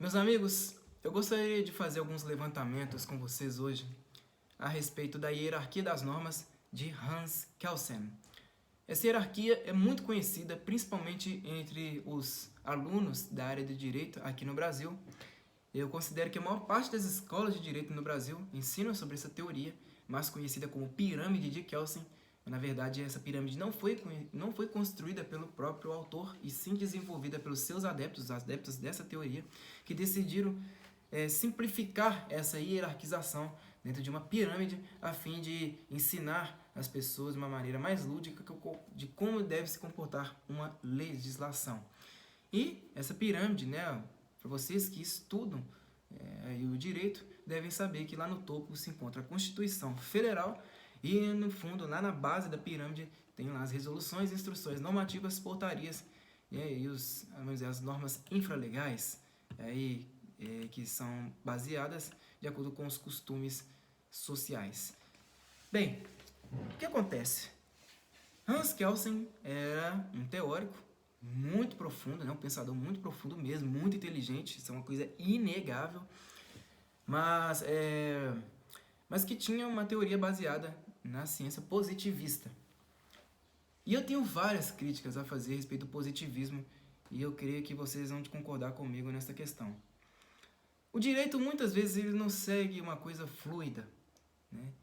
Meus amigos, eu gostaria de fazer alguns levantamentos com vocês hoje a respeito da hierarquia das normas de Hans Kelsen. Essa hierarquia é muito conhecida principalmente entre os alunos da área de direito aqui no Brasil. Eu considero que a maior parte das escolas de direito no Brasil ensinam sobre essa teoria, mais conhecida como pirâmide de Kelsen. Na verdade, essa pirâmide não foi construída pelo próprio autor, e sim desenvolvida pelos seus adeptos, os adeptos dessa teoria, que decidiram simplificar essa hierarquização dentro de uma pirâmide a fim de ensinar as pessoas de uma maneira mais lúdica de como deve se comportar uma legislação. E essa pirâmide, né, para vocês que estudam o direito, devem saber que lá no topo se encontra a Constituição Federal e no fundo, lá na base da pirâmide, tem lá as resoluções, instruções normativas, portarias vamos dizer, as normas infralegais que são baseadas de acordo com os costumes sociais. Bem, o que acontece? Hans Kelsen era um teórico muito profundo, né? Um pensador muito profundo mesmo, muito inteligente, isso é uma coisa inegável, mas que tinha uma teoria baseada na ciência positivista. E eu tenho várias críticas a fazer a respeito do positivismo, e eu creio que vocês vão concordar comigo nessa questão. O direito, muitas vezes, ele não segue uma coisa fluida, né?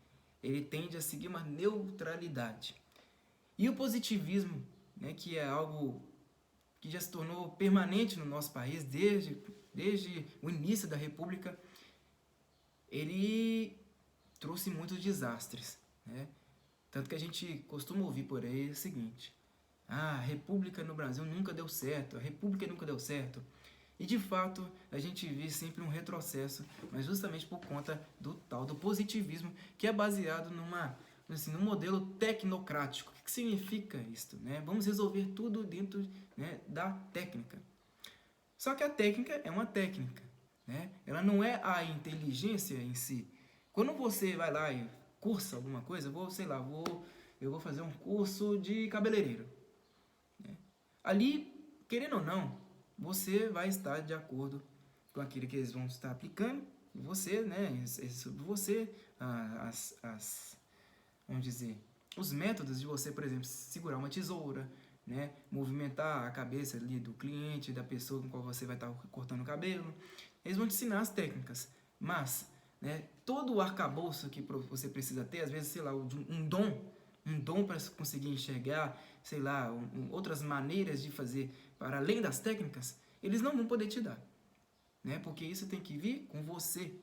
Ele tende a seguir uma neutralidade. E o positivismo, né, que é algo que já se tornou permanente no nosso país desde o início da República, ele trouxe muitos desastres, né? Tanto que a gente costuma ouvir por aí o seguinte: a República no Brasil nunca deu certo, a República nunca deu certo. E de fato a gente vê sempre um retrocesso, mas justamente por conta do tal do positivismo, que é baseado num modelo tecnocrático. O que significa isto, né? Vamos resolver tudo dentro, né, da técnica. Só que a técnica é uma técnica, né? Ela não é a inteligência em si. Quando você vai lá e cursa alguma coisa, eu vou fazer um curso de cabeleireiro, né? Ali, querendo ou não, você vai estar de acordo com aquilo que eles vão estar aplicando, você, né, sobre você, vamos dizer, os métodos de você, por exemplo, segurar uma tesoura, né, movimentar a cabeça ali do cliente, da pessoa com qual você vai estar cortando o cabelo. Eles vão te ensinar as técnicas, mas, né, todo o arcabouço que você precisa ter, às vezes, sei lá, um dom para conseguir enxergar, sei lá, outras maneiras de fazer para além das técnicas, eles não vão poder te dar, né? Porque isso tem que vir com você.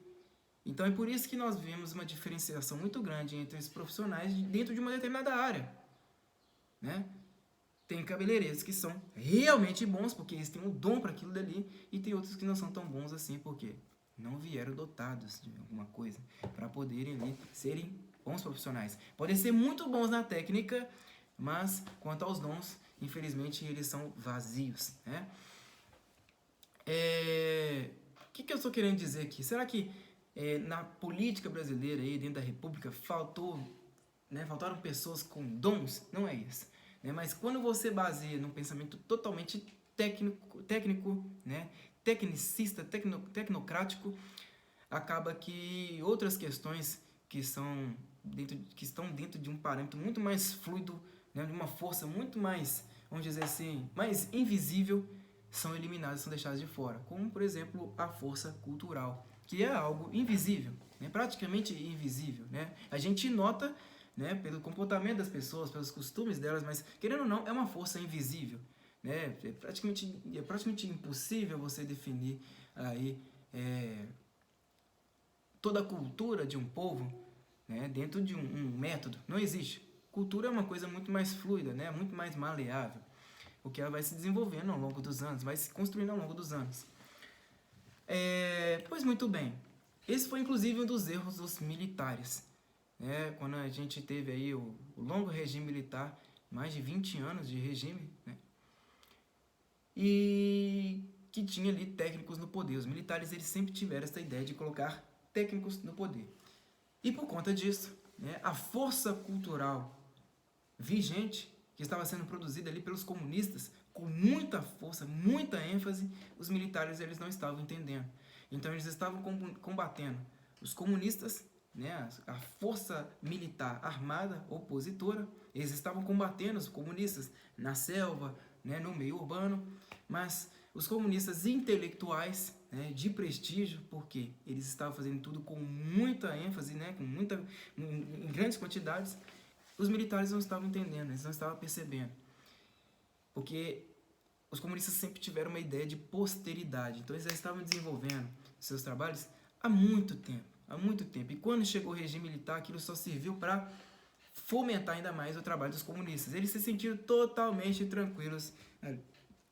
Então é por isso que nós vemos uma diferenciação muito grande entre os profissionais dentro de uma determinada área, né? Tem cabeleireiros que são realmente bons porque eles têm um dom para aquilo dali, e tem outros que não são tão bons assim porque não vieram dotados de alguma coisa para poderem ali serem bons profissionais. Podem ser muito bons na técnica, mas quanto aos dons, infelizmente eles são vazios, né? O que eu estou querendo dizer aqui? Será que na política brasileira, aí, dentro da República, faltaram pessoas com dons? Não é isso, né? Mas quando você baseia num pensamento totalmente técnico, né? Tecnicista, tecnocrático, acaba que outras questões que estão dentro de um parâmetro muito mais fluido, né? De uma força muito mais, vamos dizer assim, mais invisível, são eliminadas, são deixadas de fora, como por exemplo a força cultural, que é algo invisível, né? Praticamente invisível, né? A gente nota, né, pelo comportamento das pessoas, pelos costumes delas, mas querendo ou não, é uma força invisível, né? É praticamente impossível você definir aí toda a cultura de um povo, né, dentro de um método. Não existe. Cultura é uma coisa muito mais fluida, né, muito mais maleável, porque ela vai se desenvolvendo ao longo dos anos, vai se construindo ao longo dos anos. Pois muito bem, esse foi inclusive um dos erros dos militares, né? Quando a gente teve aí o longo regime militar, mais de 20 anos de regime, né? E que tinha ali técnicos no poder. Os militares, eles sempre tiveram essa ideia de colocar técnicos no poder. E por conta disso, né, a força cultural vigente, que estava sendo produzida ali pelos comunistas, com muita força, muita ênfase, os militares eles não estavam entendendo. Então eles estavam combatendo os comunistas, né, a força militar armada opositora, eles estavam combatendo os comunistas na selva, né, no meio urbano, mas os comunistas intelectuais, né, de prestígio, porque eles estavam fazendo tudo com muita ênfase, né, em grandes quantidades, os militares não estavam entendendo, eles não estavam percebendo. Porque os comunistas sempre tiveram uma ideia de posteridade, então eles já estavam desenvolvendo seus trabalhos há muito tempo, há muito tempo. E quando chegou o regime militar, aquilo só serviu para fomentar ainda mais o trabalho dos comunistas. Eles se sentiram totalmente tranquilos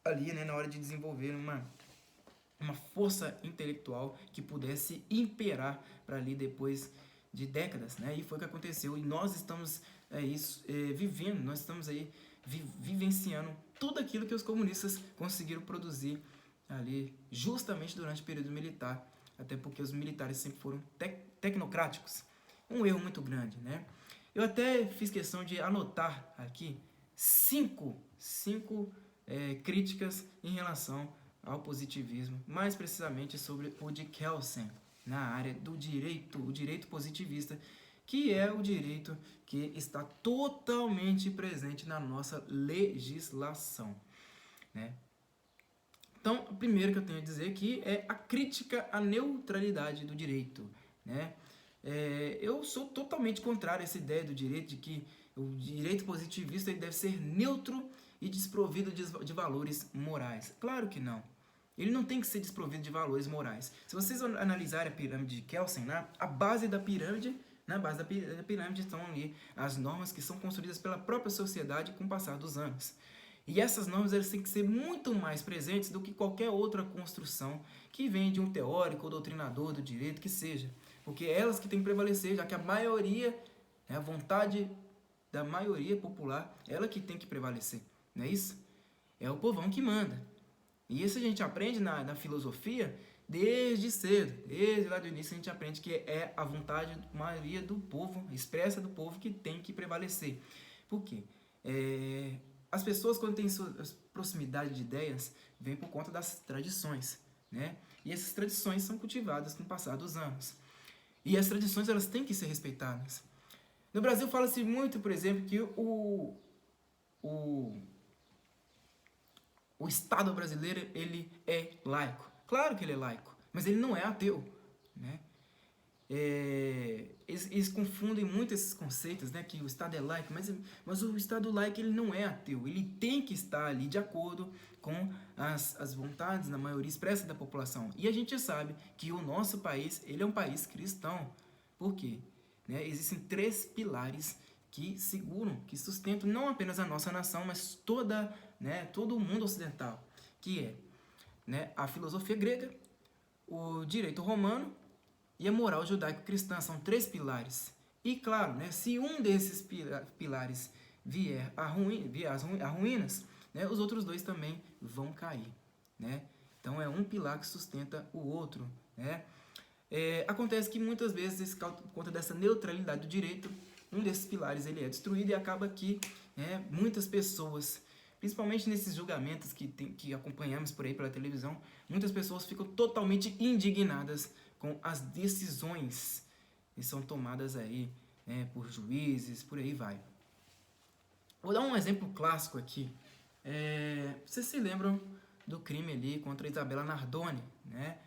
ali, né, na hora de desenvolver uma força intelectual que pudesse imperar para ali depois de décadas, né? E foi o que aconteceu. E nós estamos vivendo, nós estamos aí vivenciando tudo aquilo que os comunistas conseguiram produzir ali justamente durante o período militar, até porque os militares sempre foram tecnocráticos. Um erro muito grande, né? Eu até fiz questão de anotar aqui cinco críticas em relação ao positivismo, mais precisamente sobre o de Kelsen, na área do direito, o direito positivista, que é o direito que está totalmente presente na nossa legislação, né? Então, o primeiro que eu tenho a dizer aqui é a crítica à neutralidade do direito, né? Eu sou totalmente contrário a essa ideia do direito, de que o direito positivista ele deve ser neutro e desprovido de valores morais. Claro que não. Ele não tem que ser desprovido de valores morais. Se vocês analisarem a pirâmide de Kelsen, a base da pirâmide, na base da pirâmide estão ali as normas que são construídas pela própria sociedade com o passar dos anos. E essas normas elas têm que ser muito mais presentes do que qualquer outra construção que vem de um teórico ou doutrinador do direito que seja. Porque é elas que têm que prevalecer, já que a maioria, a vontade da maioria popular, ela que tem que prevalecer. Não é isso? É o povão que manda. E isso a gente aprende na filosofia desde cedo. Desde lá do início a gente aprende que é a vontade da maioria do povo, expressa do povo, que tem que prevalecer. Por quê? As pessoas, quando têm proximidade de ideias, vem por conta das tradições, né? E essas tradições são cultivadas com o passar dos anos. E as tradições elas têm que ser respeitadas. No Brasil fala-se muito, por exemplo, que o Estado brasileiro ele é laico. Claro que ele é laico, mas ele não é ateu, né? Eles confundem muito esses conceitos, né? Que o Estado é laico, mas o Estado laico ele não é ateu. Ele tem que estar ali de acordo com as vontades da maioria expressa da população. E a gente sabe que o nosso país ele é um país cristão. Por quê? Né? Existem 3 pilares que seguram, que sustentam não apenas a nossa nação, mas todo o mundo ocidental, que é, né, a filosofia grega, o direito romano e a moral judaico-cristã. São 3 pilares. E claro, né, se um desses pilares vier a ruínas, né, os outros 2 também vão cair, né? Então é um pilar que sustenta o outro, né? Acontece que muitas vezes, por conta dessa neutralidade do direito, um desses pilares ele é destruído e acaba que muitas pessoas, principalmente nesses julgamentos que acompanhamos por aí pela televisão, muitas pessoas ficam totalmente indignadas com as decisões que são tomadas aí, né, por juízes, por aí vai. Vou dar um exemplo clássico aqui. Vocês se lembram do crime ali contra Isabella Nardoni, né?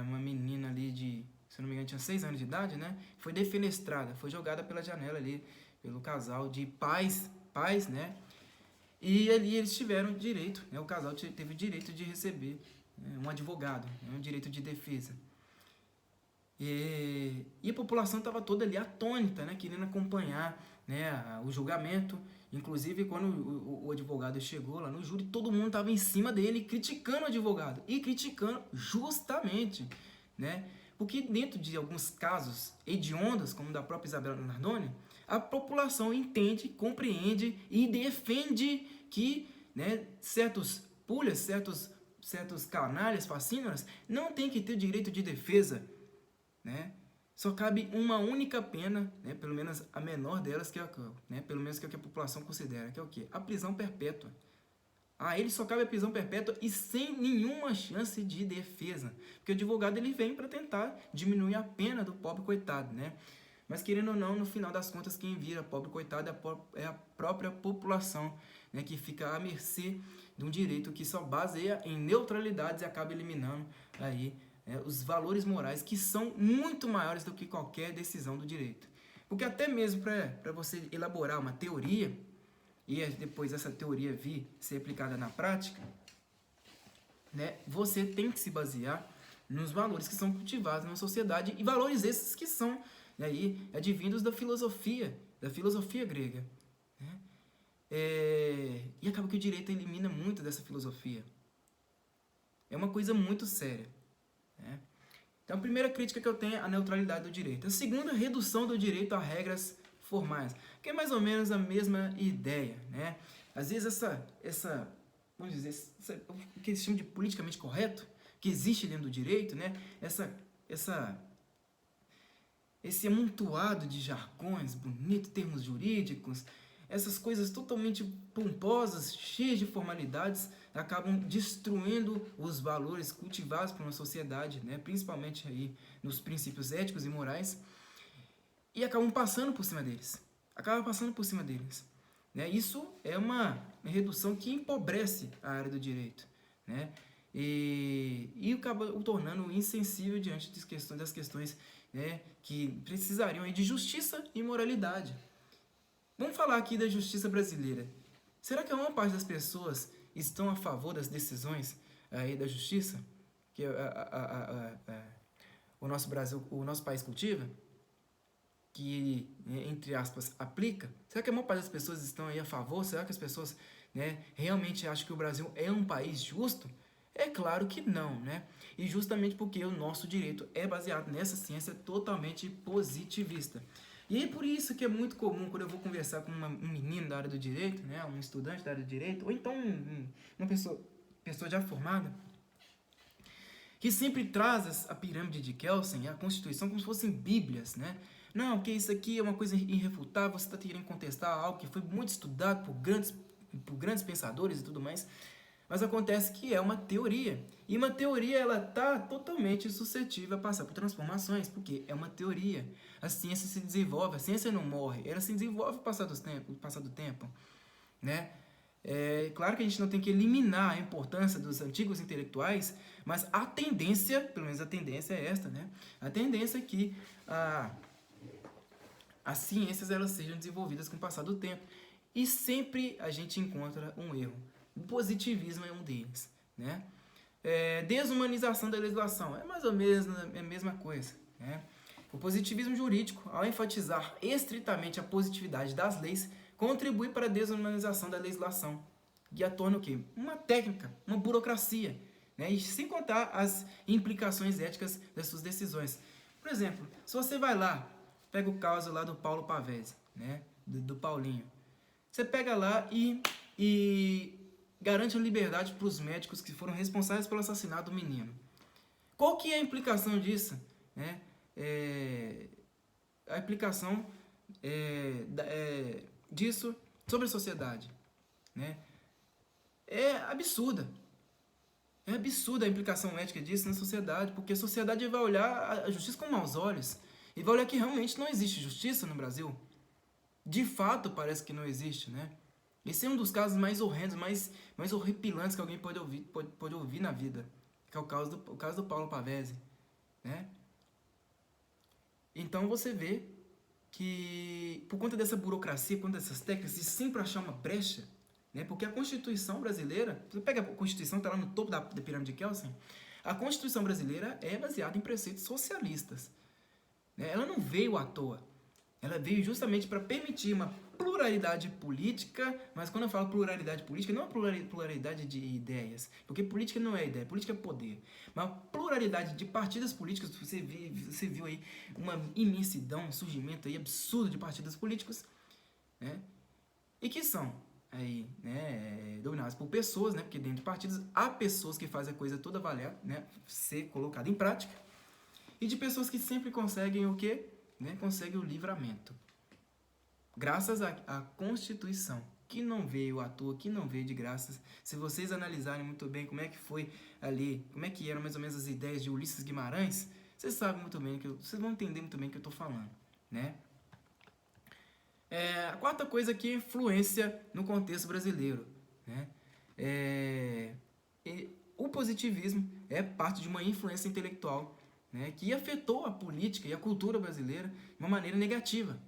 Uma menina ali se não me engano, tinha 6 anos de idade, né? Foi defenestrada, foi jogada pela janela ali, pelo casal de pais, né? E ali eles tiveram direito, né? O casal teve o direito de receber um advogado, um direito de defesa. E a população estava toda ali atônita, né? Querendo acompanhar, né, o julgamento. Inclusive, quando o advogado chegou lá no júri, todo mundo estava em cima dele, criticando o advogado. E criticando justamente, né? Porque dentro de alguns casos hediondos, como o da própria Isabella Nardoni, a população entende, compreende e defende que, né, certos pulhas, certos canalhas, fascínoras, não tem que ter direito de defesa, né? Só cabe uma única pena, né, pelo menos a menor delas, que é, né, pelo menos que é o que a população considera, que é o quê? A prisão perpétua. A ele só cabe a prisão perpétua e sem nenhuma chance de defesa. Porque o advogado ele vem para tentar diminuir a pena do pobre coitado, né? Mas querendo ou não, no final das contas, quem vira pobre coitado é a própria população, né? Que fica à mercê de um direito que só baseia em neutralidades e acaba eliminando aí os valores morais que são muito maiores do que qualquer decisão do direito. Porque até mesmo para você elaborar uma teoria e depois essa teoria vir ser aplicada na prática, né, você tem que se basear nos valores que são cultivados na sociedade e valores esses que são aí advindos da filosofia grega. Né? E acaba que o direito elimina muito dessa filosofia. É uma coisa muito séria. Né? Então, a primeira crítica que eu tenho é a neutralidade do direito. A segunda, a redução do direito a regras formais, que é mais ou menos a mesma ideia, né? Às vezes vamos dizer, o que eles chamam de politicamente correto, que existe dentro do direito, né? Esse amontoado de jargões, bonitos termos jurídicos, essas coisas totalmente pomposas, cheias de formalidades, acabam destruindo os valores cultivados por uma sociedade, né? Principalmente aí nos princípios éticos e morais, e acabam passando por cima deles. Né? Isso é uma redução que empobrece a área do direito, né? E acaba o tornando insensível diante das questões, né, que precisariam aí de justiça e moralidade. Vamos falar aqui da justiça brasileira. Será que a maior parte das pessoas estão a favor das decisões aí da justiça que o nosso Brasil, o nosso país cultiva? Que, entre aspas, aplica? Será que a maior parte das pessoas estão aí a favor? Será que as pessoas, né, realmente acham que o Brasil é um país justo? É claro que não, né? E justamente porque o nosso direito é baseado nessa ciência totalmente positivista. E é por isso que é muito comum, quando eu vou conversar com um menino da área do direito, né, um estudante da área do direito, ou então uma pessoa já formada, que sempre traz a pirâmide de Kelsen e a Constituição como se fossem bíblias, né? Não, que isso aqui é uma coisa irrefutável, você está querendo contestar algo que foi muito estudado por grandes pensadores e tudo mais, mas acontece que é uma teoria. E uma teoria, ela está totalmente suscetível a passar por transformações, porque é uma teoria. A ciência se desenvolve, a ciência não morre, ela se desenvolve com o passar do tempo, né? É claro que a gente não tem que eliminar a importância dos antigos intelectuais, mas a tendência, pelo menos a tendência é esta, né? A tendência é que as ciências elas sejam desenvolvidas com o passar do tempo. E sempre a gente encontra um erro. O positivismo é um deles, né? Desumanização da legislação é mais ou menos a mesma coisa, né? O positivismo jurídico, ao enfatizar estritamente a positividade das leis, contribui para a desumanização da legislação, que a torna o quê? Uma técnica, uma burocracia, né? E sem contar as implicações éticas das suas decisões. Por exemplo, se você vai lá, pega o caso lá do Paulo Pavese, né? Do Paulinho. Você pega lá e garante a liberdade para os médicos que foram responsáveis pelo assassinato do menino. Qual que é a implicação disso? Né? A implicação disso sobre a sociedade, né? É absurda. É absurda a implicação ética disso na sociedade, porque a sociedade vai olhar a justiça com maus olhos e vai olhar que realmente não existe justiça no Brasil. De fato, parece que não existe, né? Esse é um dos casos mais horrendos, mais horripilantes que alguém pode ouvir na vida, que é o caso do Paulo Pavese, né? Então você vê que, por conta dessa burocracia, por conta dessas técnicas, de sempre achar uma brecha, né? Porque a Constituição brasileira, você pega a Constituição, está lá no topo da pirâmide de Kelsen, a Constituição brasileira é baseada em preceitos socialistas, né? Ela não veio à toa. Ela veio justamente para permitir uma pluralidade política, mas quando eu falo pluralidade política, não é uma pluralidade de ideias, porque política não é ideia, política é poder. Mas uma pluralidade de partidos políticos, você viu aí uma imensidão, um surgimento aí absurdo de partidos políticos, né? E que são aí, né, dominados por pessoas, né? Porque dentro de partidos há pessoas que fazem a coisa toda valer, né? Ser colocada em prática, e de pessoas que sempre conseguem o quê? Né, consegue o livramento, graças à Constituição, que não veio à toa, que não veio de graças. Se vocês analisarem muito bem como é que foi ali, como é que eram mais ou menos as ideias de Ulisses Guimarães, vocês sabem muito bem, vocês vão entender muito bem o que eu estou falando, né? A quarta coisa aqui é influência no contexto brasileiro, né? O positivismo é parte de uma influência intelectual, né, que afetou a política e a cultura brasileira de uma maneira negativa,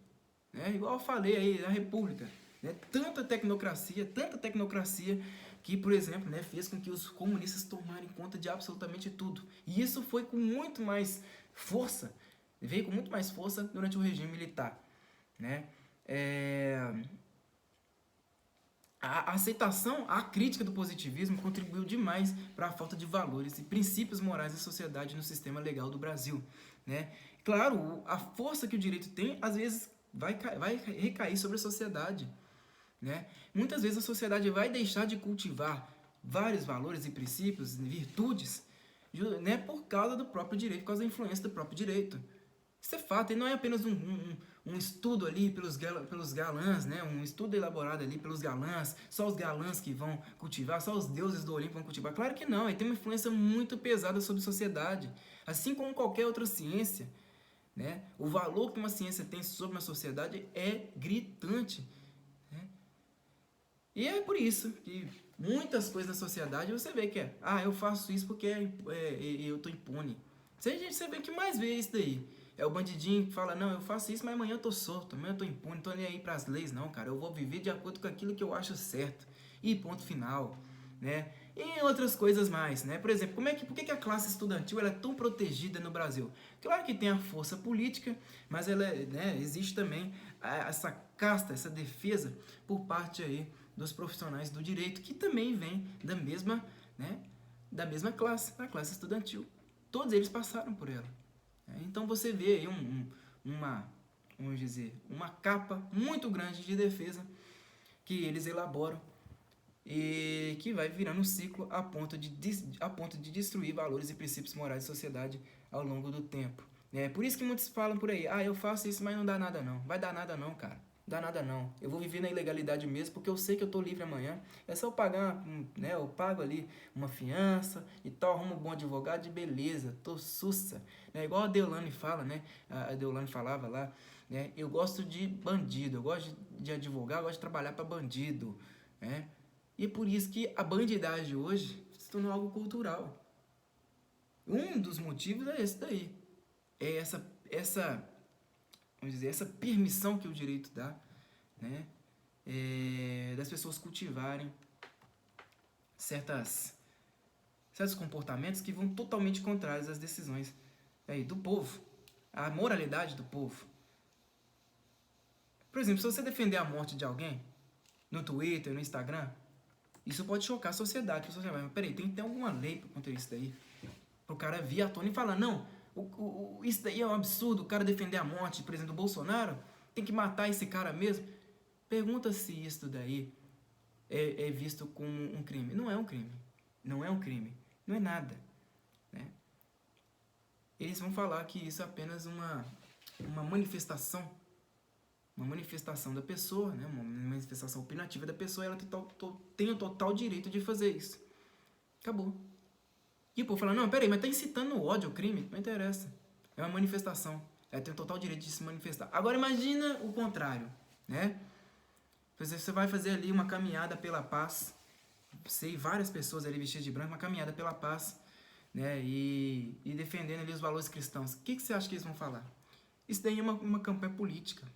né? Igual eu falei aí da República, né? Tanta tecnocracia que, por exemplo, né, fez com que os comunistas tomarem conta de absolutamente tudo. E isso foi com muito mais força, veio com muito mais força durante o regime militar, né? A aceitação, a crítica do positivismo contribuiu demais para a falta de valores e princípios morais da sociedade no sistema legal do Brasil, né? Claro, a força que o direito tem, às vezes, vai recair sobre a sociedade, né? Muitas vezes a sociedade vai deixar de cultivar vários valores e princípios e virtudes, né, por causa do próprio direito, por causa da influência do próprio direito. Isso é fato, e não é apenas um estudo ali pelos galãs, né? Um estudo elaborado ali pelos galãs, só os galãs que vão cultivar, só os deuses do Olimpo vão cultivar. Claro que não, ele tem uma influência muito pesada sobre a sociedade, assim como qualquer outra ciência, né? O valor que uma ciência tem sobre uma sociedade é gritante, né? E é por isso que muitas coisas na sociedade você vê que eu faço isso porque eu tô impune. Você vê que mais vê isso daí. É o bandidinho que fala, não, eu faço isso, mas amanhã eu tô solto, amanhã eu tô impune, não tô nem aí pras leis, não, cara. Eu vou viver de acordo com aquilo que eu acho certo. E ponto final, né? E outras coisas mais, né? Por exemplo, por que a classe estudantil ela é tão protegida no Brasil? Claro que tem a força política, mas existe também essa casta, essa defesa por parte aí dos profissionais do direito, que também vem da mesma classe, a classe estudantil. Todos eles passaram por ela. Então você vê aí uma capa muito grande de defesa que eles elaboram e que vai virando um ciclo a ponto de destruir valores e princípios morais da sociedade ao longo do tempo. Por isso que muitos falam por aí, eu faço isso, mas não dá nada não. Vai dar nada não, cara. Dá nada não. Eu vou viver na ilegalidade mesmo, porque eu sei que eu tô livre amanhã. É só eu pagar, né? Eu pago ali uma fiança e tal, arrumo um bom advogado e beleza, tô sussa. Igual a Deolane fala, né? A Deolane falava lá, né? Eu gosto de bandido, eu gosto de advogar, eu gosto de trabalhar para bandido, né? E é por isso que a bandidagem hoje se tornou algo cultural. Um dos motivos é esse daí. É essa permissão que o direito dá, né, das pessoas cultivarem certos comportamentos que vão totalmente contrários às decisões do povo, à moralidade do povo. Por exemplo, se você defender a morte de alguém no Twitter, no Instagram, isso pode chocar a sociedade. A sociedade vai, mas peraí, tem que ter alguma lei contra isso daí. Para o cara vir à tona e falar, não, isso daí é um absurdo, o cara defender a morte, por exemplo, do Bolsonaro, tem que matar esse cara mesmo. Pergunta se isso daí é visto como um crime. Não é um crime. Não é um crime. Não é nada, né? Eles vão falar que isso é apenas uma manifestação. Uma manifestação da pessoa, né? Uma manifestação opinativa da pessoa, ela tem o total direito de fazer isso. Acabou. E o povo fala, não, peraí, mas tá incitando o ódio, o crime? Não interessa. É uma manifestação. Ela tem o total direito de se manifestar. Agora imagina o contrário, né? Você vai fazer ali uma caminhada pela paz. Você e várias pessoas ali vestidas de branco, uma caminhada pela paz, né? E defendendo ali os valores cristãos. O que você acha que eles vão falar? Isso daí é uma campanha política.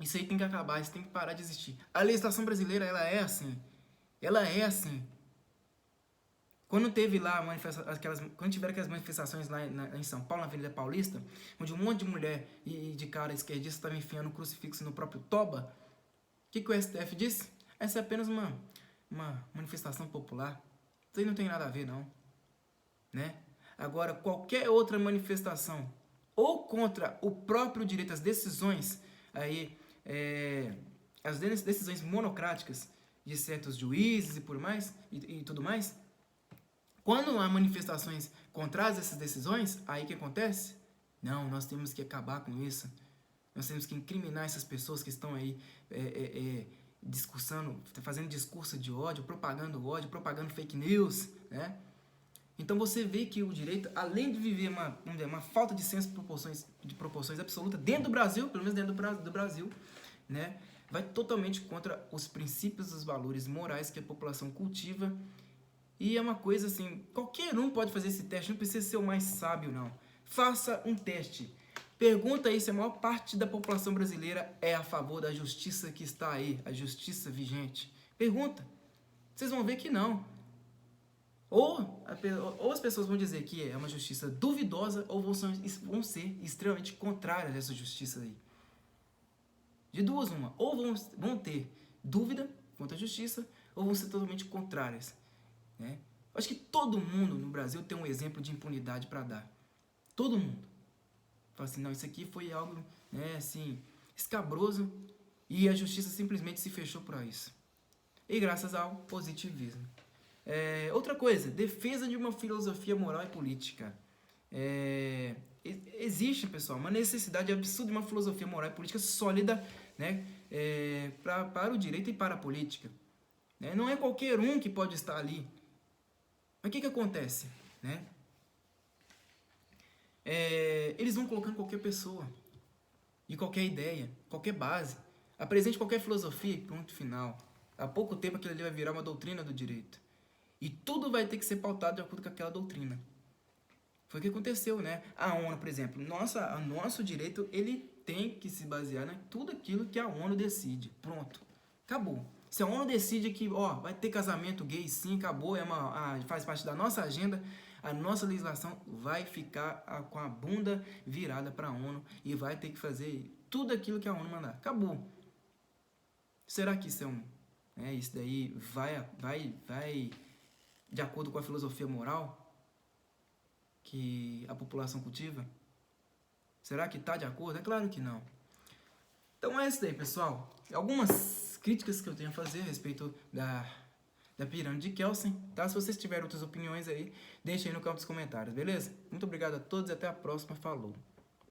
Isso aí tem que acabar, isso tem que parar de existir. A legislação brasileira, ela é assim. Ela é assim. Quando teve lá quando tiveram aquelas manifestações lá em São Paulo, na Avenida Paulista, onde um monte de mulher e de cara esquerdista estava enfiando um crucifixo no próprio toba, o que o STF disse? Essa é apenas uma manifestação popular. Isso aí não tem nada a ver, não. Né? Agora, qualquer outra manifestação, ou contra o próprio direito às decisões, as decisões monocráticas de certos juízes e tudo mais, quando há manifestações contrárias a essas decisões, aí o que acontece? Não, nós temos que acabar com isso. Nós temos que incriminar essas pessoas que estão aí fazendo discurso de ódio, propagando fake news, né? Então você vê que o direito, além de viver uma falta de senso de proporções absoluta dentro do Brasil, pelo menos dentro do Brasil, né, vai totalmente contra os princípios e os valores morais que a população cultiva. E é uma coisa assim, qualquer um pode fazer esse teste, não precisa ser o mais sábio, não. Faça um teste. Pergunta aí se a maior parte da população brasileira é a favor da justiça que está aí, a justiça vigente. Pergunta. Vocês vão ver que não. Ou as pessoas vão dizer que é uma justiça duvidosa, ou vão ser extremamente contrárias a essa justiça aí. De duas, uma. Ou vão ter dúvida quanto à justiça, ou vão ser totalmente contrárias. Né? Acho que todo mundo no Brasil tem um exemplo de impunidade para dar. Todo mundo. Fala assim, não, isso aqui foi algo, né, assim, escabroso, e a justiça simplesmente se fechou para isso. E graças ao positivismo. Outra coisa, defesa de uma filosofia moral e política. Existe, pessoal, uma necessidade absurda de uma filosofia moral e política sólida, né, para o direito e para a política. Né? Não é qualquer um que pode estar ali. Mas o que acontece? Né? Eles vão colocando qualquer pessoa, de qualquer ideia, qualquer base. Apresente qualquer filosofia e ponto final. Há pouco tempo aquilo ali vai virar uma doutrina do direito. E tudo vai ter que ser pautado de acordo com aquela doutrina. Foi o que aconteceu, né? A ONU, por exemplo, nosso direito, ele tem que se basear em tudo aquilo que a ONU decide. Pronto. Acabou. Se a ONU decide que vai ter casamento gay, sim, acabou, faz parte da nossa agenda, a nossa legislação vai ficar com a bunda virada para a ONU e vai ter que fazer tudo aquilo que a ONU mandar. Acabou. Será que isso isso daí vai de acordo com a filosofia moral que a população cultiva? Será que está de acordo? É claro que não. Então é isso daí, pessoal. Algumas críticas que eu tenho a fazer a respeito da pirâmide de Kelsen, tá? Se vocês tiverem outras opiniões aí, deixem aí no campo dos comentários, beleza? Muito obrigado a todos e até a próxima. Falou!